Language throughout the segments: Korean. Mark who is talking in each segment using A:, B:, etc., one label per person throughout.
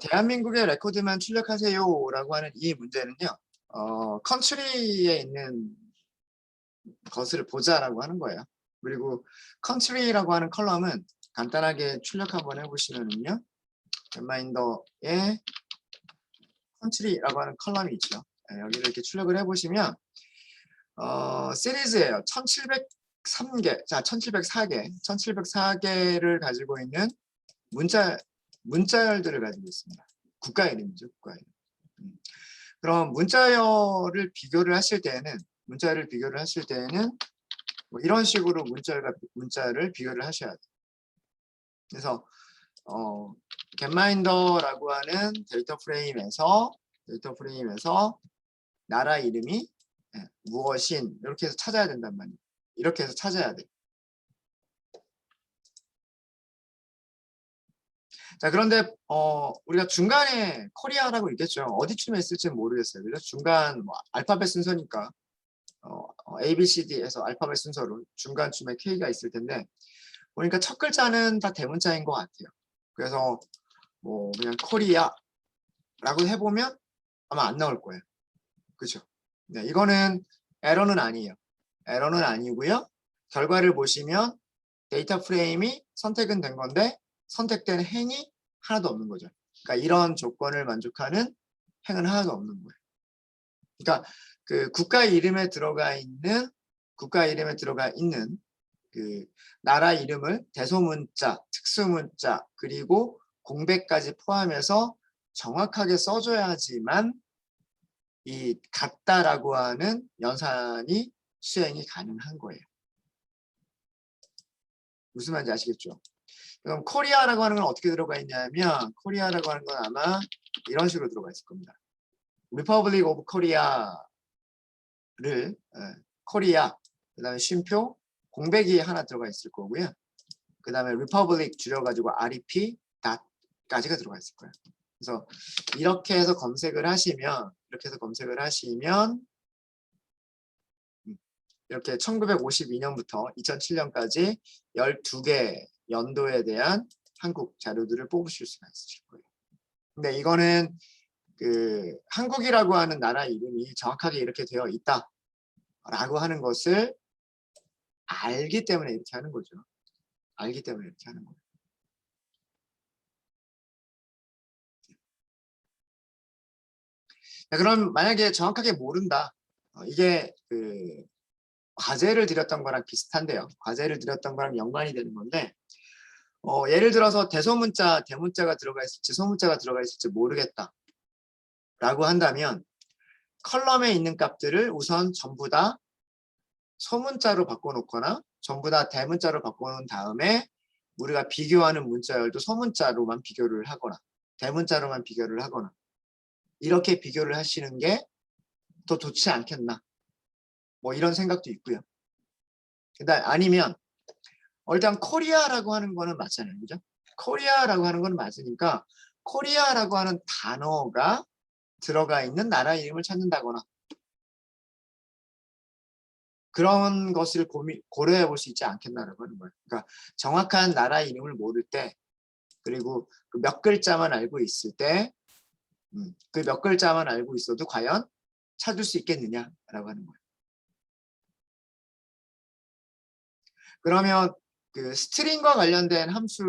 A: 대한민국의 레코드만 출력하세요라고 하는 이 문제는요. 컨트리에 있는 것을 보자라고 하는 거예요. 그리고 컨트리라고 하는 컬럼은 간단하게 출력 한번 해보시면은요. 겟마인더에 컨트리라고 하는 컬럼이 있죠. 여기를 이렇게 출력을 해보시면 시리즈예요. 1703개, 자 1704개, 1704개를 가지고 있는 문자열들을 가지고 있습니다. 국가 이름이죠, 국가 이름. 그럼 문자열을 비교를 하실 때는 뭐 이런 식으로 문자를 비교를 하셔야 돼요. 그래서 겟마인더라고 하는 데이터 프레임에서 나라 이름이 무엇인 이렇게 해서 찾아야 된단 말이에요. 이렇게 해서 찾아야 돼. 자, 그런데 우리가 중간에 코리아라고 있겠죠. 어디쯤에 있을지는 모르겠어요. 그래서 중간 뭐 알파벳 순서니까 A, B, C, D에서 알파벳 순서로 중간쯤에 K가 있을 텐데 보니까 첫 글자는 다 대문자인 것 같아요. 그래서 뭐 그냥 코리아라고 해보면 아마 안 나올 거예요. 그렇죠? 네, 이거는 에러는 아니에요. 에러는 아니고요. 결과를 보시면 데이터 프레임이 선택은 된 건데 선택된 행이 하나도 없는 거죠. 그러니까 이런 조건을 만족하는 행은 하나도 없는 거예요. 그러니까 그 국가 이름에 들어가 있는 그 나라 이름을 대소문자, 특수문자, 그리고 공백까지 포함해서 정확하게 써줘야지만 이 같다라고 하는 연산이 수행이 가능한 거예요. 무슨 말인지 아시겠죠? 그럼 코리아라고 하는 건 어떻게 들어가 있냐면 코리아라고 하는 건 아마 이런 식으로 들어가 있을 겁니다. Republic of Korea를 코리아 그다음에 쉼표 공백이 하나 들어가 있을 거고요. 그다음에 Republic 줄여가지고 REP 까지가 들어가 있을 거예요. 그래서 이렇게 해서 검색을 하시면 이렇게 1952년부터 2007년까지 12개 연도에 대한 한국 자료들을 뽑으실 수가 있으실 거예요. 근데 이거는 그 한국이라고 하는 나라 이름이 정확하게 이렇게 되어 있다라고 하는 것을 알기 때문에 이렇게 하는 거죠. 알기 때문에 이렇게 하는 거예요. 그럼 만약에 정확하게 모른다. 이게 그 과제를 드렸던 거랑 비슷한데요. 과제를 드렸던 거랑 연관이 되는 건데 예를 들어서 대소문자, 대문자가 들어가 있을지 소문자가 들어가 있을지 모르겠다 라고 한다면 컬럼에 있는 값들을 우선 전부 다 소문자로 바꿔놓거나 전부 다 대문자로 바꿔놓은 다음에 우리가 비교하는 문자열도 소문자로만 비교를 하거나 대문자로만 비교를 하거나 이렇게 비교를 하시는 게 더 좋지 않겠나 뭐 이런 생각도 있고요. 그다음 아니면 일단 코리아라고 하는 거는 맞잖아요. 그죠? 코리아라고 하는 거는 맞으니까 코리아라고 하는 단어가 들어가 있는 나라 이름을 찾는다거나 그런 것을 고려해 볼 수 있지 않겠나라고 하는 거예요. 그러니까 정확한 나라 이름을 모를 때 그리고 그 몇 글자만 알고 있을 때 그 몇 글자만 알고 있어도 과연 찾을 수 있겠느냐라고 하는 거예요. 그러면 그 스트링과 관련된 함수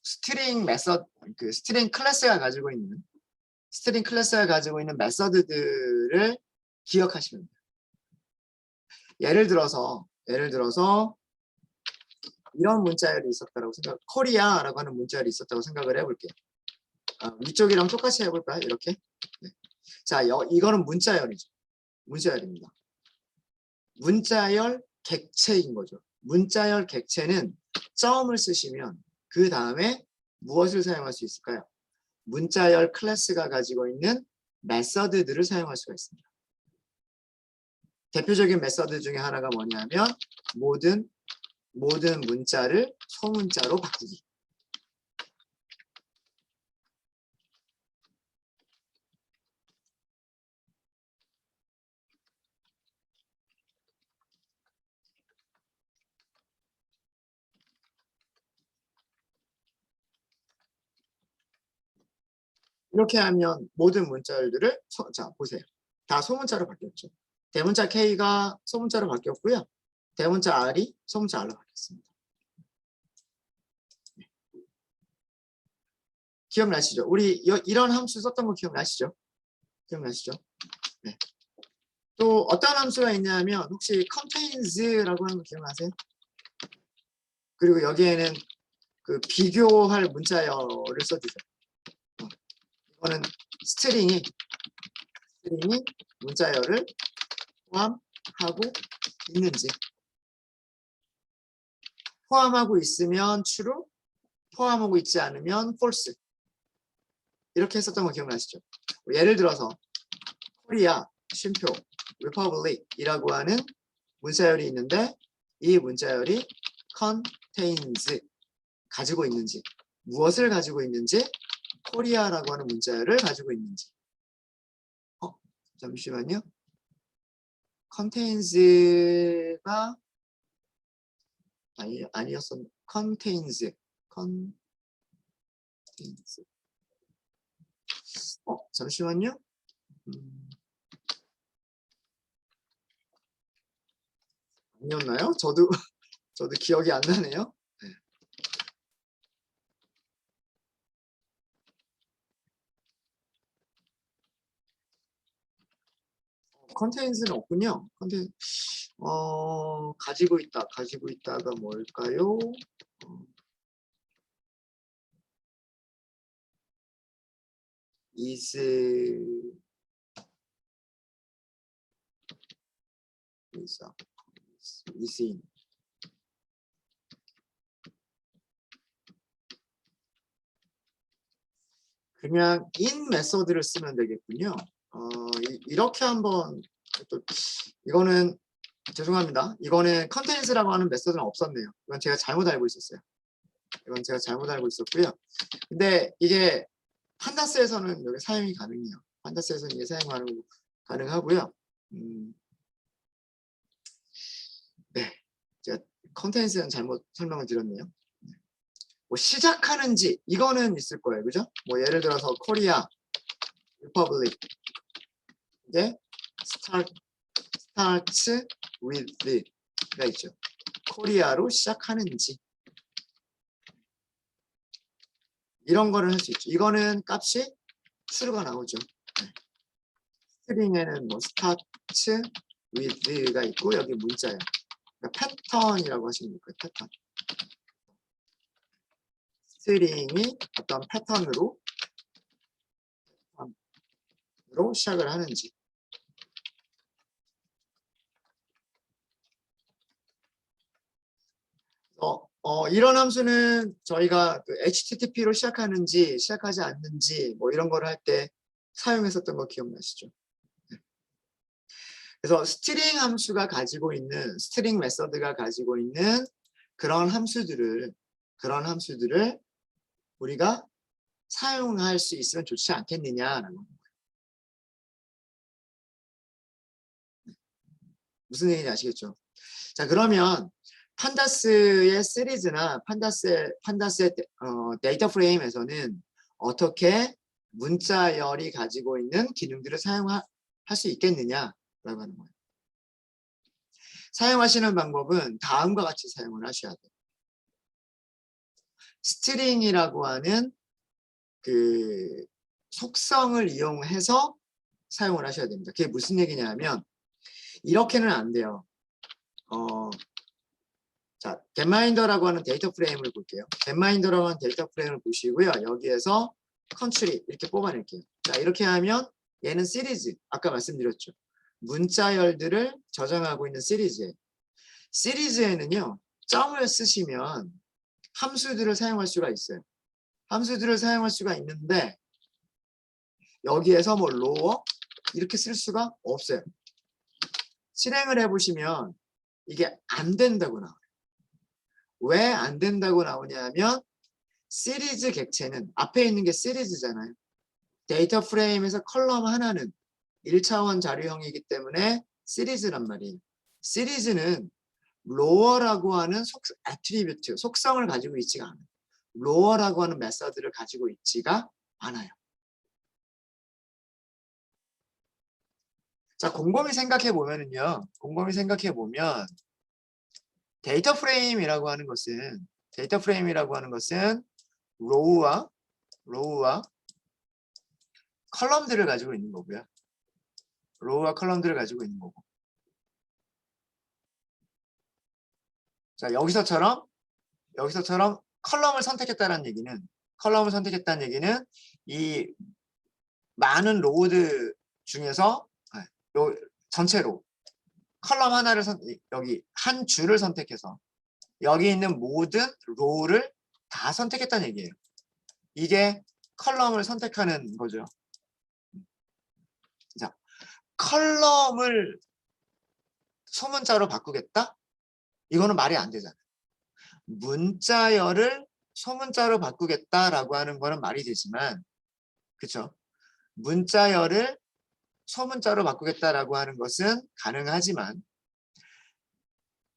A: 스트링 메서드 그 스트링 클래스가 가지고 있는 메서드들을 기억하시면 돼요. 예를 들어서 이런 문자열이 있었다고 코리아라고 하는 문자열이 있었다고 생각을 해볼게요. 위쪽이랑 똑같이 해볼까요? 이렇게. 네. 자, 이거는 문자열이죠. 문자열입니다. 문자열 객체인 거죠. 문자열 객체는 점을 쓰시면 그 다음에 무엇을 사용할 수 있을까요? 문자열 클래스가 가지고 있는 메서드들을 사용할 수가 있습니다. 대표적인 메서드 중에 하나가 뭐냐면 모든 문자를 소문자로 바꾸기. 이렇게 하면 모든 문자열들을 자 보세요. 다 소문자로 바뀌었죠. 대문자 K가 소문자로 바뀌었고요. 대문자 R이 소문자 R로 바뀌었습니다. 기억나시죠? 우리 이런 함수 썼던 거 기억나시죠? 기억나시죠? 네. 또 어떤 함수가 있냐면 혹시 contains라고 하는 거 기억나세요? 그리고 여기에는 그 비교할 문자열을 써주죠. 이거는 스트링이 문자열을 포함하고 있는지, 포함하고 있으면 true, 포함하고 있지 않으면 false. 이렇게 했었던 거 기억나시죠? 예를 들어서 코리아, 쉼표, republic이라고 하는 문자열이 있는데 이 문자열이 contains, 가지고 있는지, 무엇을 가지고 있는지, 코리아라고 하는 문자열을 가지고 있는지. 잠시만요. contains가 아니었었. contains. 잠시만요. 아니었나요? 저도 기억이 안 나네요. 네. contains는 없군요. 가지고 있다가 뭘까요? is in. 그냥 in 메소드를 쓰면 되겠군요. 이렇게 한번 또 이거는 죄송합니다. 이거는 contains라고 하는 메소드는 없었네요. 이건 제가 잘못 알고 있었어요. 있었고요. 근데 이게 판다스에서는 여기 사용이 가능해요. 판다스에서는 이게 사용 가능하고요. 네, 제가 컨텐츠는 잘못 설명을 드렸네요. 뭐 시작하는지 이거는 있을 거예요, 그죠? 뭐 예를 들어서 코리아, 리퍼블릭, 이게 starts with가 있죠. 코리아로 시작하는지 이런 거를 할 수 있죠. 이거는 값이 true가 나오죠. 네. 스트링에는 뭐 starts with가 있고 여기 문자예요. 그러니까 패턴이라고 하시면 될까요? 패턴. 스트링이 어떤 패턴으로 시작을 하는지. 이런 함수는 저희가 그 HTTP로 시작하는지 시작하지 않는지 뭐 이런 거를 할 때 사용했었던 거 기억나시죠? 그래서 스트링 함수가 가지고 있는 스트링 메서드가 가지고 있는 그런 함수들을 우리가 사용할 수 있으면 좋지 않겠느냐라는 거예요. 무슨 얘기인지 아시겠죠? 자, 그러면 판다스의 시리즈나 판다스의 데이터 프레임에서는 어떻게 문자열이 가지고 있는 기능들을 사용할 수 있겠느냐라고 하는 거예요. 사용하시는 방법은 다음과 같이 사용을 하셔야 돼요. 스트링이라고 하는 그 속성을 이용해서 사용을 하셔야 됩니다. 그게 무슨 얘기냐면 이렇게는 안 돼요. 자, getMinder라고 하는 데이터 프레임을 볼게요. getMinder라고 하는 데이터 프레임을 보시고요. 여기에서 컨트리 이렇게 뽑아낼게요. 자, 이렇게 하면 얘는 시리즈. 아까 말씀드렸죠. 문자열들을 저장하고 있는 시리즈예요. 시리즈에는요. 점을 쓰시면 함수들을 사용할 수가 있어요. 함수들을 사용할 수가 있는데 여기에서 뭐 lower 이렇게 쓸 수가 없어요. 실행을 해보시면 이게 안 된다고 나와요. 왜 안 된다고 나오냐면 시리즈 객체는 앞에 있는 게 시리즈잖아요. 데이터 프레임에서 컬럼 하나는 1차원 자료형이기 때문에 시리즈란 말이에요. 시리즈는 로어라고 하는 애트리뷰트, 속성을 가지고 있지가 않아요. 로어라고 하는 메서드를 가지고 있지가 않아요. 자, 곰곰이 생각해 보면은요. 곰곰이 생각해 보면 데이터 프레임이라고 하는 것은 로우와 컬럼들을 가지고 있는 거고요. 로우와 컬럼들을 가지고 있는 거고. 자, 여기서처럼 컬럼을 선택했다는 얘기는 이 많은 로우들 중에서 요 전체로 컬럼 하나를 여기 한 줄을 선택해서 여기 있는 모든 로우를 다 선택했다는 얘기예요. 이게 컬럼을 선택하는 거죠. 자, 컬럼을 소문자로 바꾸겠다? 이거는 말이 안 되잖아요. 문자열을 소문자로 바꾸겠다라고 하는 거는 말이 되지만, 그쵸? 문자열을 소문자로 바꾸겠다라고 하는 것은 가능하지만,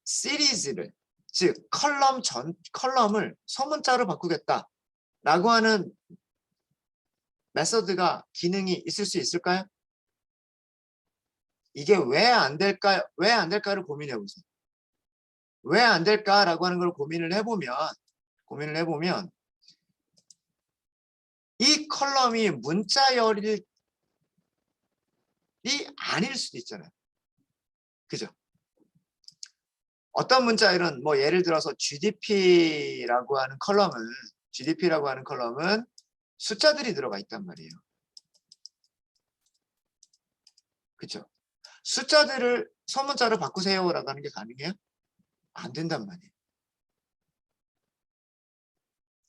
A: 시리즈를, 즉 컬럼을 소문자로 바꾸겠다라고 하는 메서드가 기능이 있을 수 있을까요? 이게 왜 안 될까를 고민해 보세요. 왜 안 될까라고 하는 걸 고민을 해보면 이 컬럼이 문자열이 아닐 수도 있잖아요. 그죠? 어떤 문자열은 뭐 예를 들어서 GDP라고 하는 컬럼은 숫자들이 들어가 있단 말이에요. 그죠? 숫자들을 소문자로 바꾸세요라고 하는 게 가능해요? 안 된단 말이에요.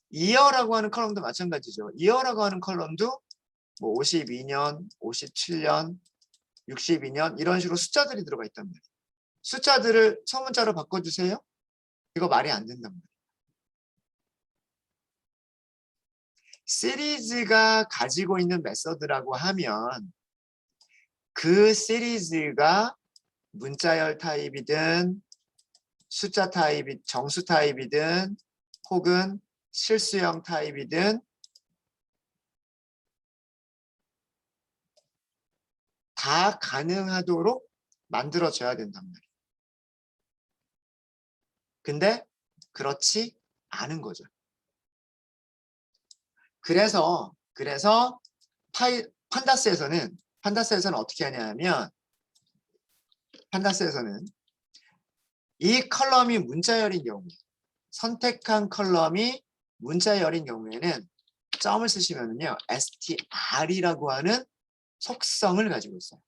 A: 이어라고 하는 컬럼도 마찬가지죠. 이어라고 하는 컬럼도 뭐 52년, 57년, 62년 이런 식으로 숫자들이 들어가 있단 말이에요. 숫자들을 소문자로 바꿔주세요? 이거 말이 안 된단 말이에요. 시리즈가 가지고 있는 메서드라고 하면 그 시리즈가 문자열 타입이든 숫자 타입이 정수 타입이든 혹은 실수형 타입이든 다 가능하도록 만들어져야 된단 말이에요. 근데 그렇지 않은 거죠. 그래서 판다스에서는 어떻게 하냐면 판다스에서는 이 컬럼이 문자열인 경우 선택한 컬럼이 문자열인 경우에는 점을 쓰시면은요 str이라고 하는 속성을 가지고 있어요.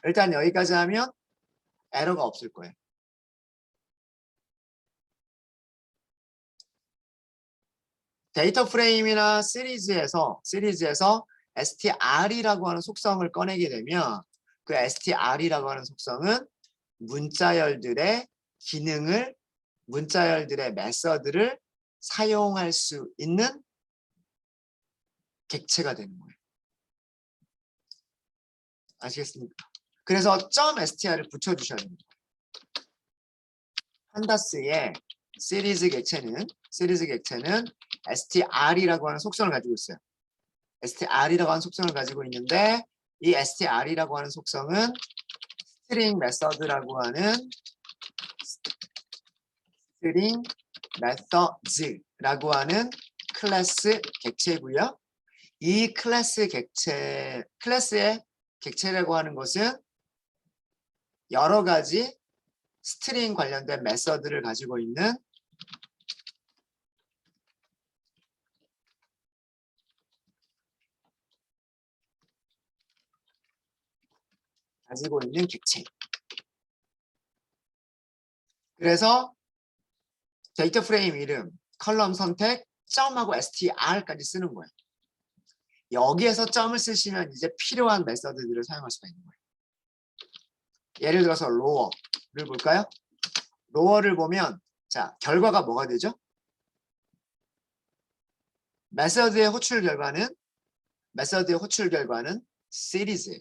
A: 일단 여기까지 하면 에러가 없을 거예요. 데이터 프레임이나 시리즈에서 str이라고 하는 속성을 꺼내게 되면 그 str이라고 하는 속성은 문자열들의 기능을 문자열들의 메서드를 사용할 수 있는 객체가 되는 거예요. 아시겠습니까? 그래서 .str을 붙여주셔야 됩니다. 판다스의 시리즈 객체는 str이라고 하는 속성을 가지고 있어요. str이라고 하는 속성을 가지고 있는데 이 str이라고 하는 속성은 스트링 메서드라고 하는 스트링 메서드라고 하는 클래스 객체고요. 이 클래스의 객체라고 하는 것은 여러 가지 스트링 관련된 메서드를 가지고 있는 객체. 그래서 데이터 프레임 이름, 컬럼 선택, 점하고 str까지 쓰는 거예요. 여기에서 점을 쓰시면 이제 필요한 메서드들을 사용할 수가 있는 거예요. 예를 들어서 로어를 볼까요? 로어를 보면 자 결과가 뭐가 되죠? 메서드의 호출 결과는 시리즈예요.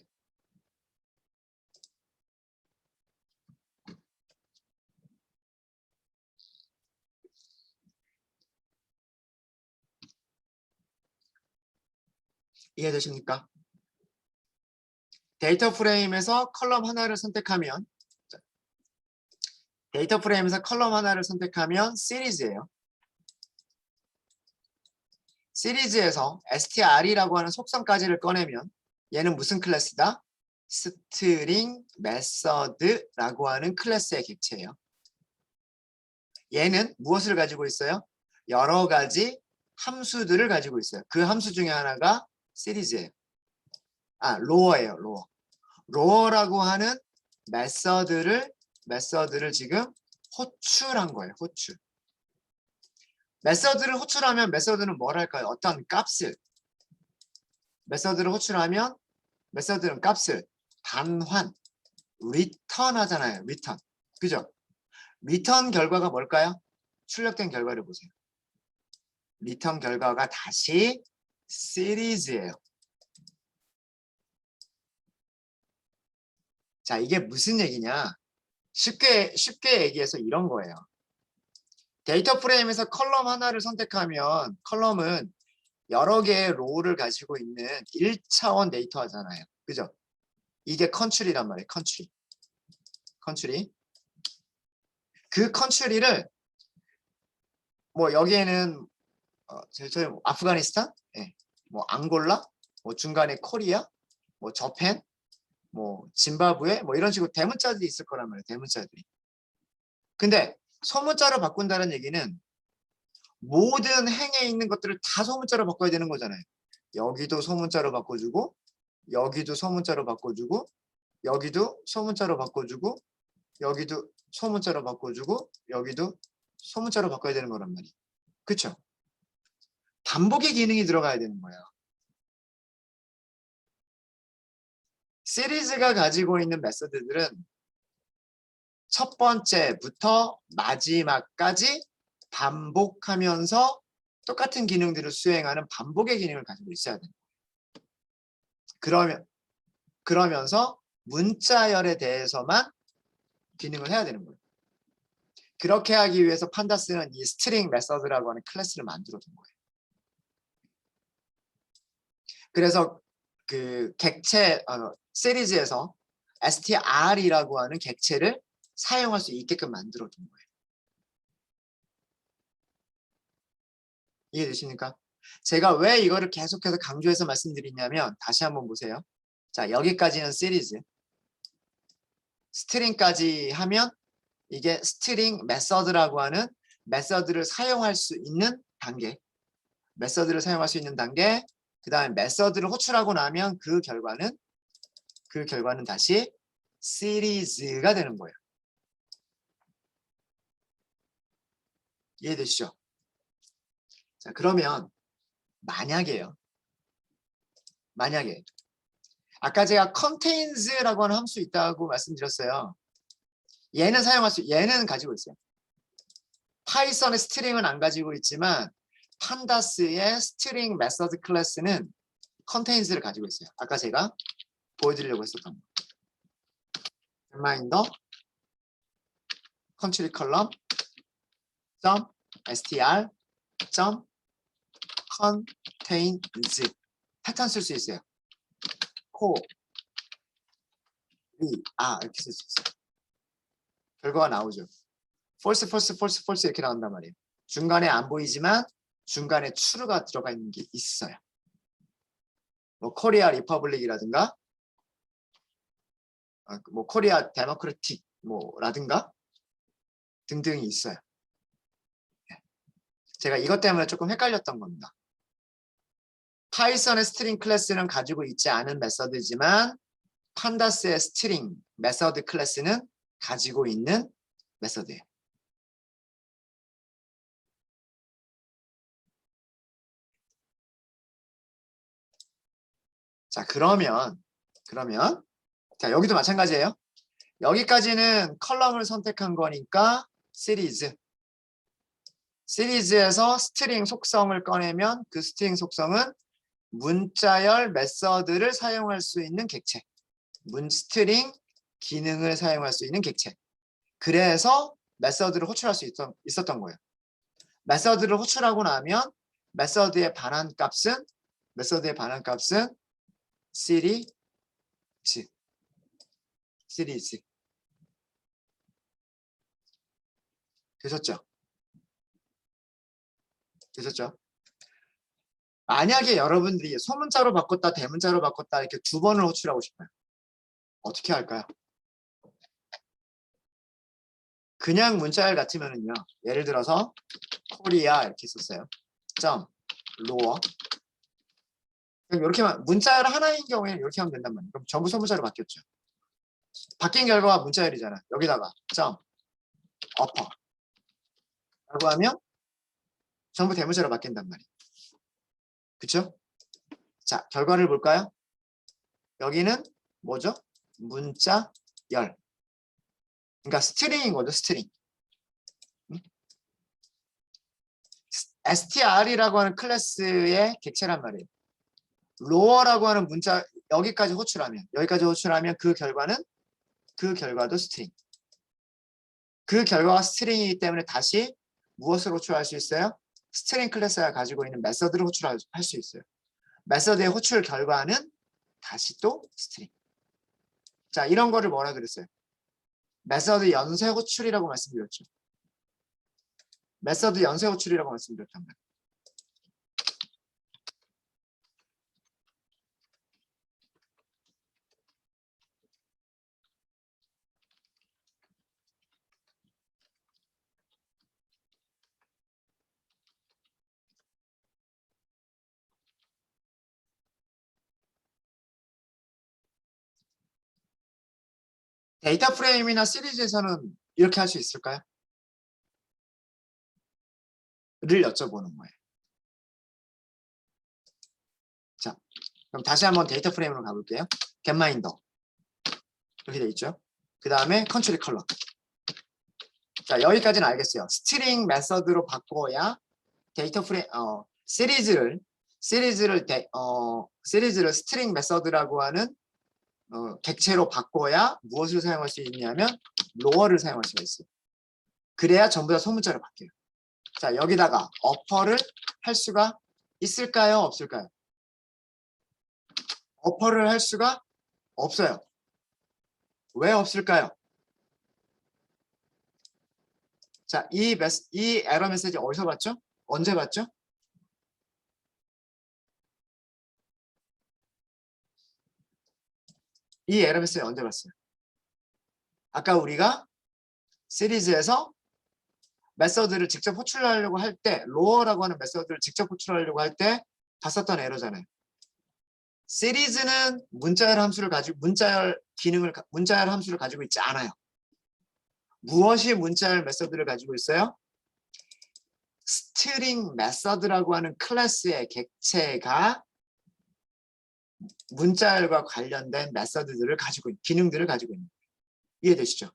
A: 이해되십니까? 데이터 프레임에서 컬럼 하나를 선택하면 시리즈예요. 시리즈에서 str이라고 하는 속성까지를 꺼내면 얘는 무슨 클래스다? 스트링 메서드라고 하는 클래스의 객체예요. 얘는 무엇을 가지고 있어요? 여러 가지 함수들을 가지고 있어요. 그 함수 중에 하나가 시리즈예요. 로어예요. 로어라고 하는 메서드를 지금 호출한 거예요. 호출. 메서드를 호출하면 메서드는 뭘 할까요? 어떤 값을. 메서드를 호출하면 메서드는 값을 반환, 리턴 하잖아요. 리턴. 그죠? 리턴 결과가 뭘까요? 출력된 결과를 보세요. 리턴 결과가 다시 시리즈예요. 자, 이게 무슨 얘기냐? 쉽게 얘기해서 이런 거예요. 데이터 프레임에서 컬럼 하나를 선택하면 컬럼은 여러 개의 로우를 가지고 있는 1차원 데이터잖아요. 그죠? 이게 컨트리란 말이에요. 컨트리. 그 컨트리를 뭐 여기에는 아프가니스탄, 뭐 앙골라, 뭐 중간에 코리아, 뭐 저펜, 뭐 짐바브웨, 뭐 이런 식으로 대문자들이 있을 거란 말이에요. 대문자들이. 근데 소문자로 바꾼다는 얘기는 모든 행에 있는 것들을 다 소문자로 바꿔야 되는 거잖아요. 여기도 소문자로 바꿔주고, 여기도 소문자로 바꿔주고, 여기도 소문자로 바꿔주고, 여기도 소문자로 바꿔주고, 여기도 소문자로 바꿔야 되는 거란 말이에요. 그쵸? 반복의 기능이 들어가야 되는 거예요. 시리즈가 가지고 있는 메서드들은 첫 번째부터 마지막까지 반복하면서 똑같은 기능들을 수행하는 반복의 기능을 가지고 있어야 돼요. 그러면서 문자열에 대해서만 기능을 해야 되는 거예요. 그렇게 하기 위해서 판다스는 이 스트링 메서드라고 하는 클래스를 만들어 둔 거예요. 그래서 그 객체 시리즈에서 str이라고 하는 객체를 사용할 수 있게끔 만들어 둔 거예요. 이해되십니까? 제가 왜 이거를 계속해서 강조해서 말씀드리냐면 다시 한번 보세요. 자, 여기까지는 시리즈. 스트링까지 하면 이게 스트링 메서드라고 하는 메서드를 사용할 수 있는 단계. 그 다음에 메서드를 호출하고 나면 그 결과는 다시 시리즈가 되는 거예요. 이해되시죠? 자, 그러면 만약에 아까 제가 contains라고 하는 함수 있다고 말씀드렸어요. 얘는 가지고 있어요. 파이썬의 스트링은 안 가지고 있지만 판다스의 스트링 메서드 클래스는 contains를 가지고 있어요. 아까 제가 보여드리려고 했었던 거. reminder country column .str .contains 패턴 쓸 수 있어요. 이렇게 쓸 수 있어요. 결과가 나오죠. false 이렇게 나온단 말이에요. 중간에 안 보이지만 중간에 true가 들어가 있는 게 있어요. 뭐 코리아 리퍼블릭이라든가 뭐 코리아 데모크래틱 라든가 등등이 있어요. 제가 이것 때문에 조금 헷갈렸던 겁니다. 파이썬의 스트링 클래스는 가지고 있지 않은 메서드지만 판다스의 스트링 메서드 클래스는 가지고 있는 메서드예요. 자, 그러면 자, 여기도 마찬가지예요. 여기까지는 컬럼을 선택한 거니까 시리즈에서 스트링 속성을 꺼내면 그 스트링 속성은 문자열 메서드를 사용할 수 있는 객체. 스트링 기능을 사용할 수 있는 객체. 그래서 메서드를 호출할 수 있었던 거예요. 메서드를 호출하고 나면 메서드의 반환 값은 시리 시리즈. 되셨죠? 되셨죠? 만약에 여러분들이 소문자로 바꿨다, 대문자로 바꿨다 이렇게 두 번을 호출하고 싶어요. 어떻게 할까요? 그냥 문자열 같으면은요. 예를 들어서 코리아 이렇게 썼어요. 점 로어. 그럼 이렇게만 문자열 하나인 경우에는 이렇게 하면 된단 말이에요. 그럼 전부 소문자로 바뀌었죠. 바뀐 결과가 문자열이잖아. 여기다가 점 어퍼 라고 하면 전부 대문자로 바뀐단 말이에요. 그쵸? 자, 결과를 볼까요? 여기는 뭐죠? 문자열. 그러니까 스트링인 거죠, 스트링. str이라고 하는 클래스의 객체란 말이에요. 로어라고 하는 문자 여기까지 호출하면 그 결과도 스트링. 그 결과가 스트링이기 때문에 다시 무엇을 호출할 수 있어요? 스트링 클래스가 가지고 있는 메서드를 호출할 수 있어요. 메서드의 호출 결과는 다시 또 스트링. 자, 이런 거를 뭐라 그랬어요? 메서드 연쇄 호출이라고 말씀드렸죠. 메서드 연쇄 호출이라고 말씀드렸단 말이에요. 데이터 프레임이나 시리즈에서는 이렇게 할 수 있을까요? 를 여쭤보는 거예요. 자, 그럼 다시 한번 데이터 프레임으로 가볼게요. 겟마인더 이렇게 돼 있죠. 그 다음에 컨트리 컬러. 자, 여기까지는 알겠어요. 스트링 메서드로 바꿔야 데이터 프레임 시리즈를 스트링 메서드라고 하는 객체로 바꿔야 무엇을 사용할 수 있냐면 로어를 사용할 수가 있어요. 그래야 전부 다 소문자로 바뀌어요. 자, 여기다가 어퍼를 할 수가 있을까요? 없을까요? 어퍼를 할 수가 없어요. 왜 없을까요? 자, 이 에러 메시지 어디서 봤죠? 언제 봤죠? 이 에러 메시지 언제 봤어요? 아까 우리가 시리즈에서 메서드를 직접 호출하려고 할 때, 로어라고 하는 메서드를 직접 호출하려고 할 때 봤었던 에러잖아요. 시리즈는 문자열 함수를 가지고 있지 않아요. 무엇이 문자열 메서드를 가지고 있어요? 스트링 메서드라고 하는 클래스의 객체가 문자열과 관련된 메서드들을 기능들을 가지고 있는 거예요. 이해되시죠?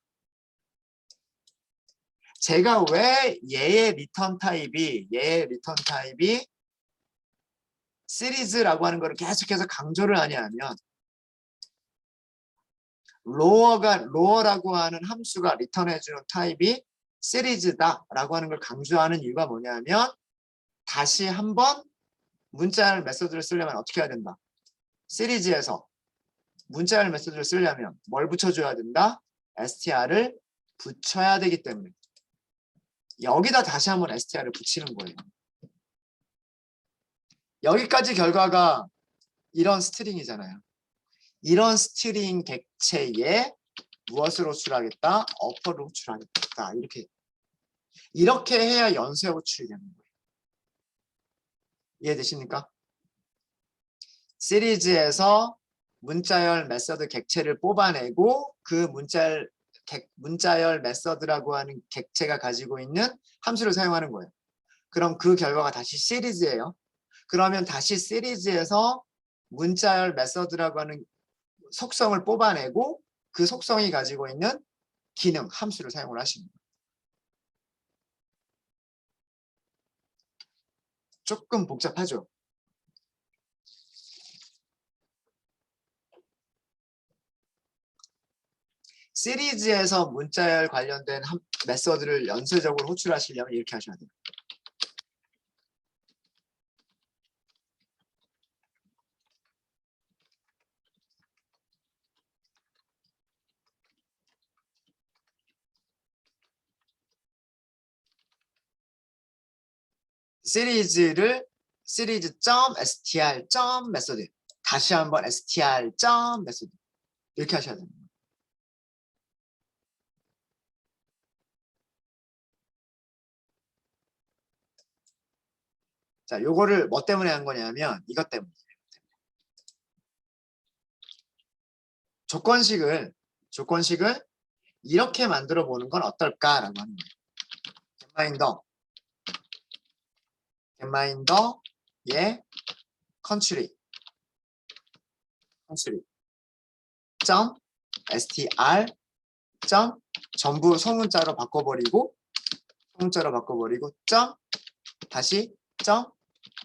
A: 제가 왜 얘의 리턴 타입이 시리즈라고 하는 걸 계속해서 강조를 하냐면 로어라고 하는 함수가 리턴해주는 타입이 시리즈다라고 하는 걸 강조하는 이유가 뭐냐면 다시 한번 문자열 메서드를 쓰려면 어떻게 해야 된다? 시리즈에서 문자열 메서드를 쓰려면 뭘 붙여줘야 된다? str을 붙여야 되기 때문에 여기다 다시 한번 str을 붙이는 거예요. 여기까지 결과가 이런 스트링이잖아요. 이런 스트링 객체에 무엇을 호출하겠다? 어퍼를 호출하겠다. 이렇게 해야 연쇄 호출이 되는 거예요. 이해되십니까? 시리즈에서 문자열 메서드 객체를 뽑아내고 그 문자열 메서드라고 하는 객체가 가지고 있는 함수를 사용하는 거예요. 그럼 그 결과가 다시 시리즈예요. 그러면 다시 시리즈에서 문자열 메서드라고 하는 속성을 뽑아내고 그 속성이 가지고 있는 기능, 함수를 사용을 하시는 거예요. 조금 복잡하죠? 시리즈에서 문자열 관련된 메서드를 연쇄적으로 호출하시려면 이렇게 하셔야 돼요. 시리즈.str.method 다시 한번 str.method 이렇게 하셔야 됩니다. 자, 요거를 뭐 때문에 한 거냐면 이것 때문에. 조건식을 이렇게 만들어 보는 건 어떨까라고 하는 거예요. getMinder의 country 점 str 점 전부 소문자로 바꿔버리고 점 다시 점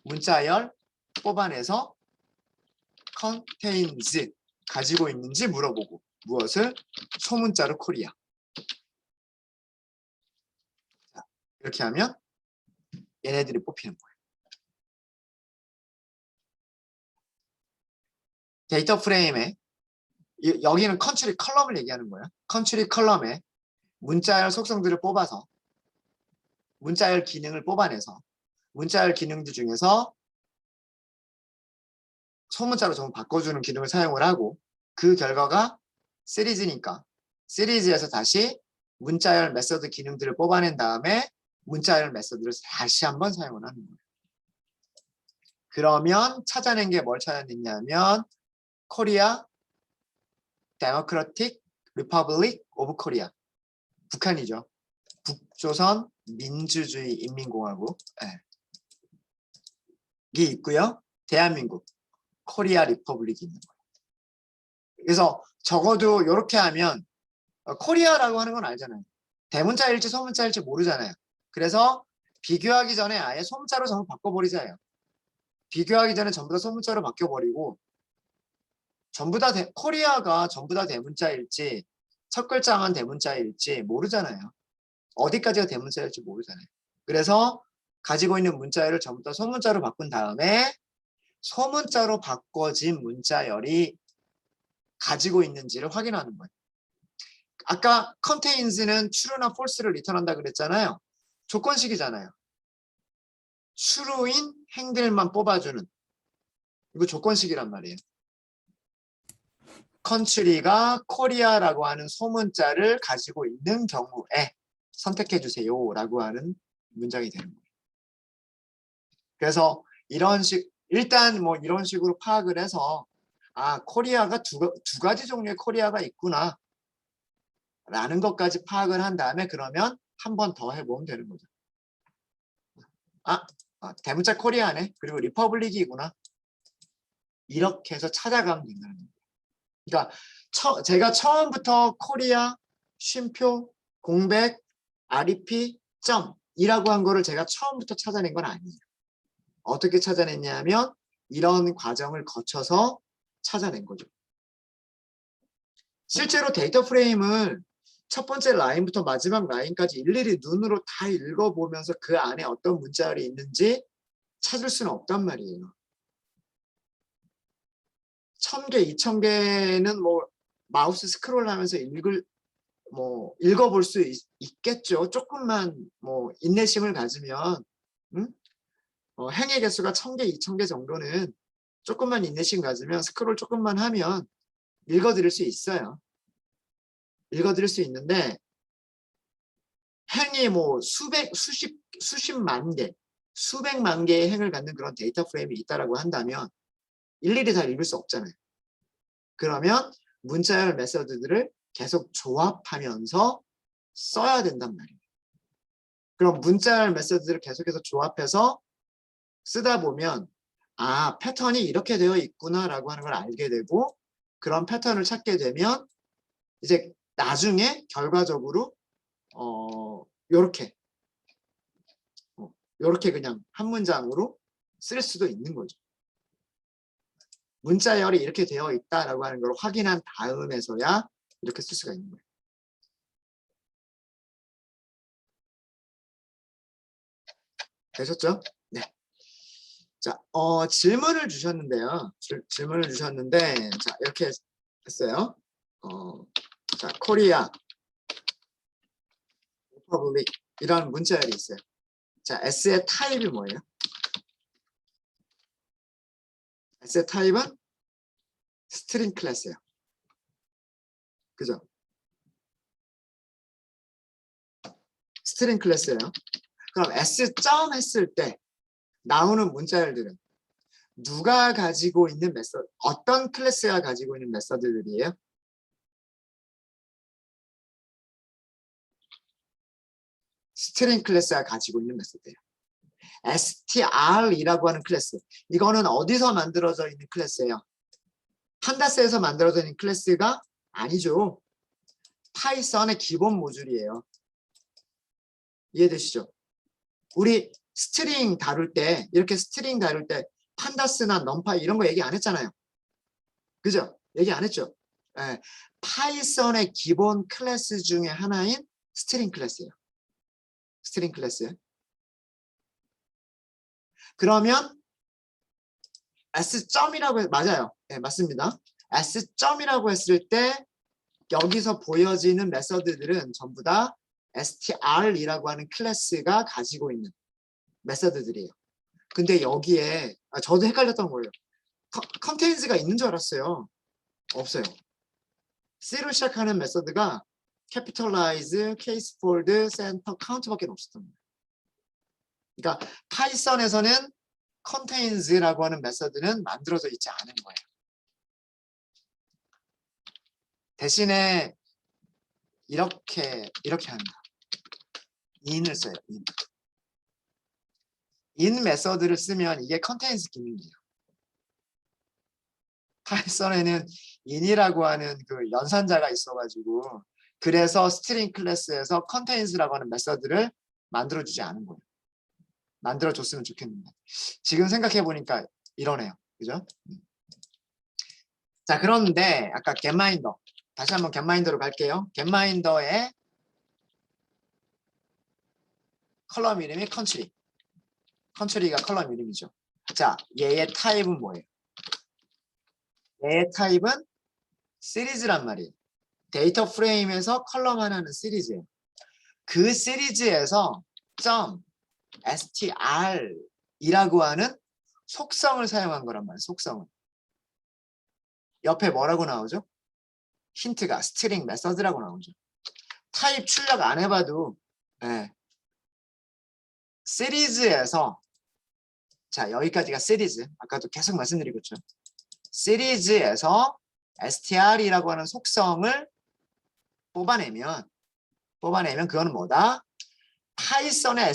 A: 문자열 뽑아내서 contains 가지고 있는지 물어보고 무엇을? 소문자로 코리아. 자, 이렇게 하면 얘네들이 뽑히는 거예요. 데이터 프레임에 여기는 컨트리 컬럼을 얘기하는 거예요. 컨트리 컬럼에 문자열 속성들을 뽑아서 문자열 기능을 뽑아내서 문자열 기능들 중에서 소문자로 전부 바꿔주는 기능을 사용을 하고 그 결과가 시리즈니까 시리즈에서 다시 문자열 메서드 기능들을 뽑아낸 다음에 문자열 메서드를 다시 한번 사용을 하는 거예요. 그러면 찾아낸 게 뭘 찾아냈냐면 코리아 데모크라틱 리퍼블릭 오브 코리아 북한이죠. 북조선 민주주의 인민공화국 이 있고요. 대한민국 코리아 리퍼블릭이 있는 거예요. 그래서 적어도 이렇게 하면 코리아라고 하는 건 알잖아요. 대문자일지 소문자일지 모르잖아요. 그래서 비교하기 전에 아예 소문자로 전부 바꿔버리자요. 비교하기 전에 전부 다 소문자로 바뀌어버리고 전부 다 코리아가 전부 다 대문자일지 첫 글자만 대문자일지 모르잖아요. 어디까지가 대문자일지 모르잖아요. 그래서 가지고 있는 문자열을 전부 다 소문자로 바꾼 다음에 소문자로 바꿔진 문자열이 가지고 있는지를 확인하는 거예요. 아까 contains는 true나 false를 리턴한다 그랬잖아요. 조건식이잖아요. true인 행들만 뽑아주는 이거 조건식이란 말이에요. country가 코리아라고 하는 소문자를 가지고 있는 경우에 선택해 주세요 라고 하는 문장이 되는 거예요. 그래서 이런 일단 뭐 이런 식으로 파악을 해서 아 코리아가 두 가지 종류의 코리아가 있구나 라는 것까지 파악을 한 다음에 그러면 한 번 더 해보면 되는 거죠. 대문자 코리아네. 그리고 리퍼블릭이구나. 이렇게 해서 찾아가면 된다는 거예요. 그러니까 제가 처음부터 코리아, 쉼표, 공백, REP, 점이라고 한 거를 제가 처음부터 찾아낸 건 아니에요. 어떻게 찾아냈냐면 이런 과정을 거쳐서 찾아낸 거죠. 실제로 데이터 프레임을 첫 번째 라인부터 마지막 라인까지 일일이 눈으로 다 읽어보면서 그 안에 어떤 문자열이 있는지 찾을 수는 없단 말이에요. 1000개, 2000개는 뭐 마우스 스크롤하면서 읽어볼 수 있겠죠. 조금만 뭐 인내심을 가지면 행의 개수가 1000개, 2000개 정도는 조금만 인내심 가지면 스크롤 조금만 하면 읽어드릴 수 있어요. 읽어드릴 수 있는데 행이 뭐 수십만 개, 수백만 개의 행을 갖는 그런 데이터 프레임이 있다라고 한다면 일일이 다 읽을 수 없잖아요. 그러면 문자열 메서드들을 계속 조합하면서 써야 된단 말이에요. 그럼 문자열 메서드들을 계속해서 조합해서 쓰다 보면 아 패턴이 이렇게 되어 있구나라고 하는 걸 알게 되고 그런 패턴을 찾게 되면 이제 나중에 결과적으로 요렇게 그냥 한 문장으로 쓸 수도 있는 거죠. 문자열이 이렇게 되어 있다라고 하는 걸 확인한 다음에서야 이렇게 쓸 수가 있는 거예요. 되셨죠? 네. 자, 질문을 주셨는데요. 질문을 주셨는데, 자, 이렇게 했어요. 자, 코리아, 리퍼블릭 이런 문자열이 있어요. 자, S의 타입이 뭐예요? 에셋 타입은 스트링 클래스예요. 그죠? 스트링 클래스예요. 그럼 S.점 했을 때 나오는 문자열들은 누가 가지고 있는 메서드, 어떤 클래스가 가지고 있는 메서드들이에요? 스트링 클래스가 가지고 있는 메서드예요. str이라고 하는 클래스. 이거는 어디서 만들어져 있는 클래스예요? 판다스에서 만들어져 있는 클래스가 아니죠. 파이썬의 기본 모듈이에요. 이해되시죠? 우리 스트링 다룰 때, 이렇게 스트링 다룰 때 판다스나 넘파이 이런 거 얘기 안 했잖아요. 그죠? 얘기 안 했죠? 예, 파이썬의 기본 클래스 중에 하나인 스트링 클래스예요. 스트링 클래스. 그러면 S.이라고 맞아요. 네, 맞습니다. S.이라고 했을 때 여기서 보여지는 메서드들은 전부 다 str이라고 하는 클래스가 가지고 있는 메서드들이에요. 근데 여기에 저도 헷갈렸던 거예요. 컨테인즈가 있는 줄 알았어요. 없어요. C로 시작하는 메서드가 capitalize, case fold, center, count밖에 없었던 거예요. 그러니까 파이썬에서는 contains라고 하는 메서드는 만들어져 있지 않은 거예요. 대신에 이렇게 합니다. in을 써요. in 메서드를 쓰면 이게 contains 기능이에요. 파이썬에는 in이라고 하는 그 연산자가 있어가지고 그래서 스트링 클래스에서 contains라고 하는 메서드를 만들어주지 않은 거예요. 만들어줬으면 좋겠는데 지금 생각해보니까 이러네요. 그죠? 자, 그런데 아까 getMinder 다시 한번 getMinder로 갈게요. getMinder의 컬럼 이름이 country. country가 컬럼 이름이죠. 자, 얘의 타입은 뭐예요? 얘의 타입은 시리즈란 말이에요. 데이터 프레임에서 컬럼 하나는 시리즈예요. 그 시리즈에서 .str이라고 하는 속성을 사용한 거란 말이에요. 속성을. 옆에 뭐라고 나오죠? 힌트가 스트링 메서드라고 나오죠. 타입 출력 안 해봐도 네. 시리즈에서 자 여기까지가 시리즈. 아까도 계속 말씀드리고 있죠. 시리즈에서 str이라고 하는 속성을 뽑아내면 그거는 뭐다? 파이썬의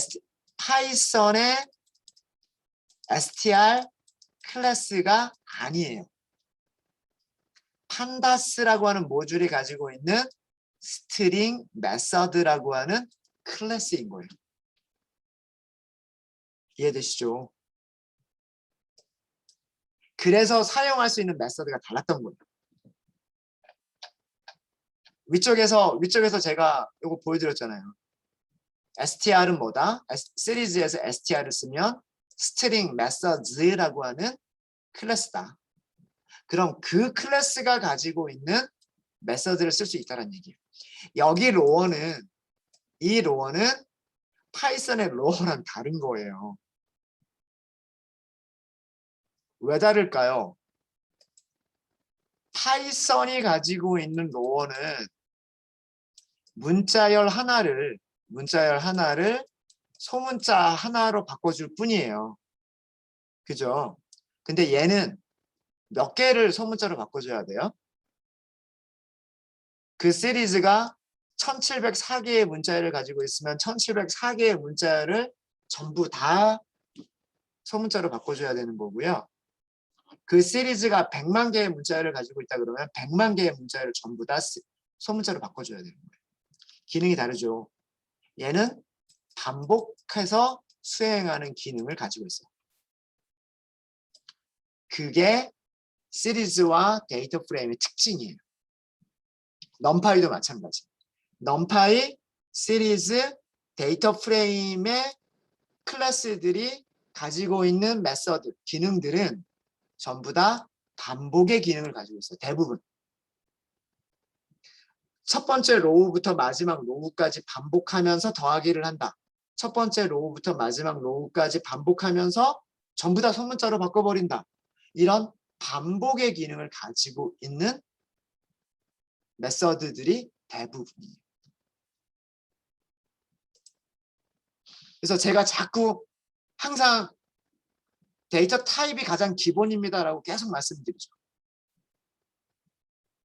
A: str 클래스가 아니에요. 판다스라고 하는 모듈이 가지고 있는 스트링 메서드라고 하는 클래스인 거예요. 이해되시죠? 그래서 사용할 수 있는 메서드가 달랐던 거예요. 위쪽에서 제가 이거 보여드렸잖아요. str은 뭐다? 시리즈에서 str을 쓰면 스트링 메서드라고 하는 클래스다. 그럼 그 클래스가 가지고 있는 메서드를 쓸 수 있다는 얘기예요. 여기 로어는 이 로어는 파이썬의 로어랑 다른 거예요. 왜 다를까요? 파이썬이 가지고 있는 로어는 문자열 하나를 소문자 하나로 바꿔줄 뿐이에요. 그죠? 근데 얘는 몇 개를 소문자로 바꿔줘야 돼요? 그 시리즈가 1704개의 문자열을 가지고 있으면 1704개의 문자열을 전부 다 소문자로 바꿔줘야 되는 거고요. 그 시리즈가 100만 개의 문자열을 가지고 있다 그러면 100만 개의 문자열을 전부 다 소문자로 바꿔줘야 되는 거예요. 기능이 다르죠. 얘는 반복해서 수행하는 기능을 가지고 있어요. 그게 시리즈와 데이터 프레임의 특징이에요. 넘파이도 마찬가지. 넘파이, 시리즈, 데이터 프레임의 클래스들이 가지고 있는 메서드, 기능들은 전부 다 반복의 기능을 가지고 있어요. 대부분. 첫 번째 로우부터 마지막 로우까지 반복하면서 더하기를 한다. 첫 번째 로우부터 마지막 로우까지 반복하면서 전부 다 소문자로 바꿔버린다. 이런 반복의 기능을 가지고 있는 메서드들이 대부분이에요. 그래서 제가 자꾸 항상 데이터 타입이 가장 기본입니다라고 계속 말씀드리죠.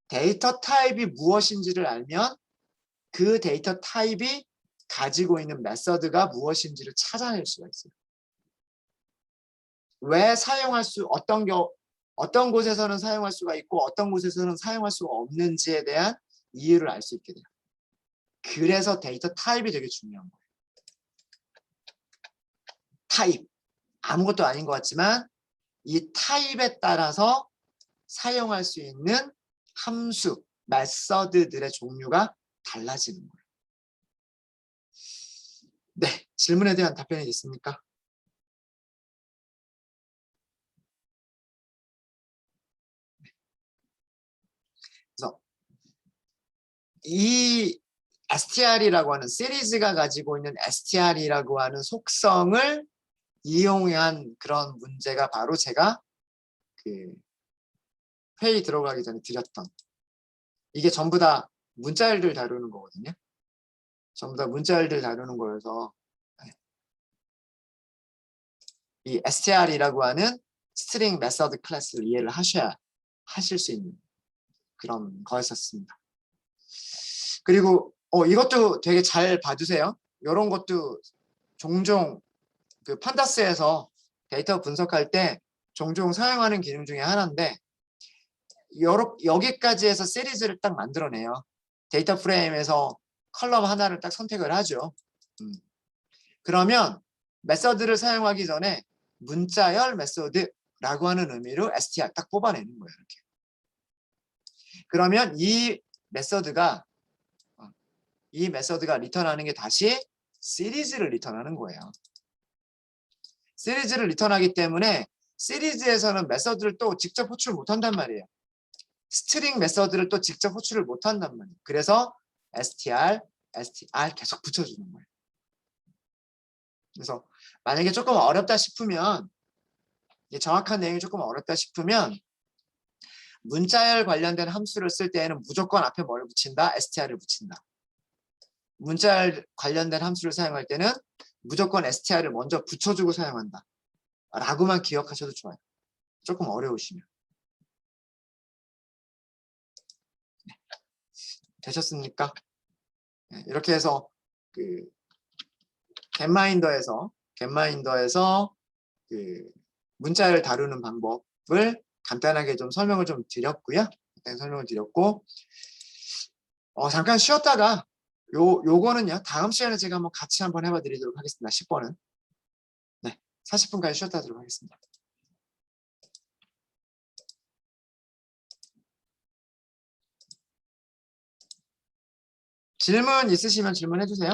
A: 데이터 타입이 무엇인지를 알면 그 데이터 타입이 가지고 있는 메서드가 무엇인지를 찾아낼 수가 있어요. 왜 사용할 수 어떤 곳에서는 사용할 수가 있고 어떤 곳에서는 사용할 수가 없는지에 대한 이유를 알 수 있게 돼요. 그래서 데이터 타입이 되게 중요한 거예요. 타입. 아무것도 아닌 것 같지만 이 타입에 따라서 사용할 수 있는 함수, 메서드들의 종류가 달라지는 거예요. 네, 질문에 대한 답변이 됐습니까? 그래서 이 str이라고 하는 시리즈가 가지고 있는 str이라고 하는 속성을 이용한 그런 문제가 바로 제가 그 회의 들어가기 전에 드렸던, 이게 전부 다 문자열들 다루는 거거든요. 전부 다 문자열들 다루는 거여서 이 str이라고 하는 스트링 메서드 클래스를 이해를 하실 수 있는 그런 거였었습니다. 그리고 이것도 되게 잘 봐주세요. 이런 것도 종종 그 판다스에서 데이터 분석할 때 종종 사용하는 기능 중에 하나인데, 여기까지 해서 시리즈를 딱 만들어내요. 데이터 프레임에서 컬럼 하나를 딱 선택을 하죠. 그러면 메서드를 사용하기 전에 문자열 메서드라고 하는 의미로 str 딱 뽑아내는 거예요. 이렇게. 그러면 이 메서드가 리턴하는 게 다시 시리즈를 리턴하는 거예요. 시리즈를 리턴하기 때문에 시리즈에서는 메서드를 또 직접 호출 못한단 말이에요. 스트링 메서드를 또 직접 호출을 못한단 말이에요. 그래서 str 계속 붙여주는 거예요. 그래서 만약에 조금 어렵다 싶으면, 정확한 내용이 조금 어렵다 싶으면 문자열 관련된 함수를 쓸 때에는 무조건 앞에 뭘 붙인다? str을 붙인다. 문자열 관련된 함수를 사용할 때는 무조건 str을 먼저 붙여주고 사용한다 라고만 기억하셔도 좋아요. 조금 어려우시면. 네. 되셨습니까? 네, 이렇게 해서 그 겟마인더에서 그 문자열 다루는 방법을 간단하게 좀 설명을 좀 드렸고요. 잠깐 쉬었다가 요거는요 다음 시간에 제가 한번 같이 한번 해봐 드리도록 하겠습니다. 10번은. 네, 40분까지 쉬었다 하도록 하겠습니다. 질문 있으시면 질문해 주세요.